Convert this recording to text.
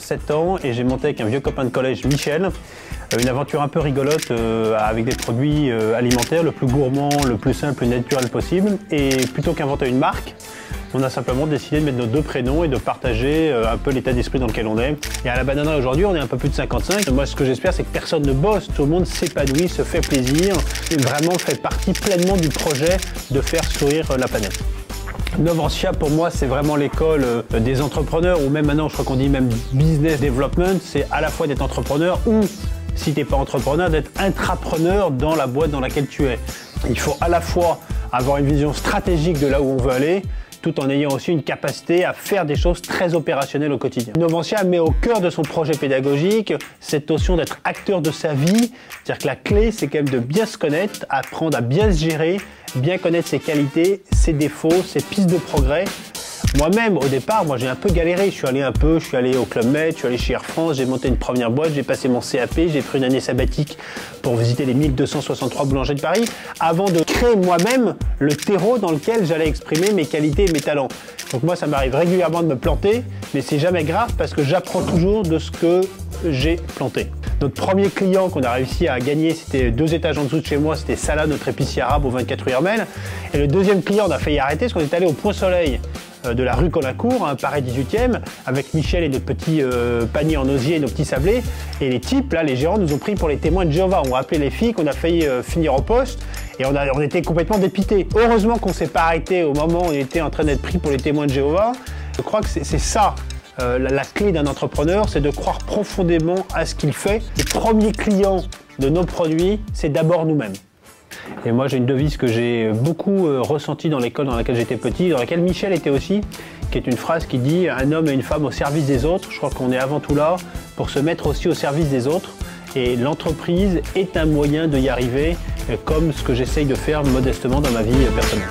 37 ans et j'ai monté avec un vieux copain de collège, Michel, une aventure un peu rigolote avec des produits alimentaires, le plus gourmand, le plus simple, le plus naturel possible. Et plutôt qu'inventer une marque, on a simplement décidé de mettre nos deux prénoms et de partager un peu l'état d'esprit dans lequel on est. Et à la Bananeraie aujourd'hui, on est un peu plus de 55. Moi, ce que j'espère, c'est que personne ne bosse, tout le monde s'épanouit, se fait plaisir et vraiment fait partie pleinement du projet de faire sourire la planète. Novantia, pour moi, c'est vraiment l'école des entrepreneurs, ou même maintenant, je crois qu'on dit même business development. C'est à la fois d'être entrepreneur ou, si tu n'es pas entrepreneur, d'être intrapreneur dans la boîte dans laquelle tu es. Il faut à la fois avoir une vision stratégique de là où on veut aller, tout en ayant aussi une capacité à faire des choses très opérationnelles au quotidien. Novantia met au cœur de son projet pédagogique cette notion d'être acteur de sa vie, c'est-à-dire que la clé, c'est quand même de bien se connaître, apprendre à bien se gérer, bien connaître ses qualités, ses défauts, ses pistes de progrès. Moi-même, au départ, j'ai un peu galéré. Je suis allé au Club Med, je suis allé chez Air France, j'ai monté une première boîte, j'ai passé mon CAP, j'ai pris une année sabbatique pour visiter les 1263 boulangers de Paris, avant de créer moi-même le terreau dans lequel j'allais exprimer mes qualités et mes talents. Donc moi, ça m'arrive régulièrement de me planter, mais c'est jamais grave parce que j'apprends toujours de ce que j'ai planté. Notre premier client qu'on a réussi à gagner, c'était 2 étages en dessous de chez moi, c'était Salah, notre épicier arabe au 24 rue Hermel. Et le deuxième client, on a failli arrêter parce qu'on est allé au Point Soleil de la rue Colincourt, Paris 18e, avec Michel et notre petit panier en osier et nos petits sablés. Et les types, là, les gérants nous ont pris pour les témoins de Jéhovah. On a appelé les filles, qu'on a failli finir au poste et on était complètement dépités. Heureusement qu'on ne s'est pas arrêté au moment où on était en train d'être pris pour les témoins de Jéhovah. Je crois que c'est ça. La clé d'un entrepreneur, c'est de croire profondément à ce qu'il fait. Le premier client de nos produits, c'est d'abord nous-mêmes. Et moi, j'ai une devise que j'ai beaucoup ressentie dans l'école dans laquelle j'étais petit, dans laquelle Michel était aussi, qui est une phrase qui dit « Un homme et une femme au service des autres ». Je crois qu'on est avant tout là pour se mettre aussi au service des autres. Et l'entreprise est un moyen de y arriver, comme ce que j'essaye de faire modestement dans ma vie personnelle.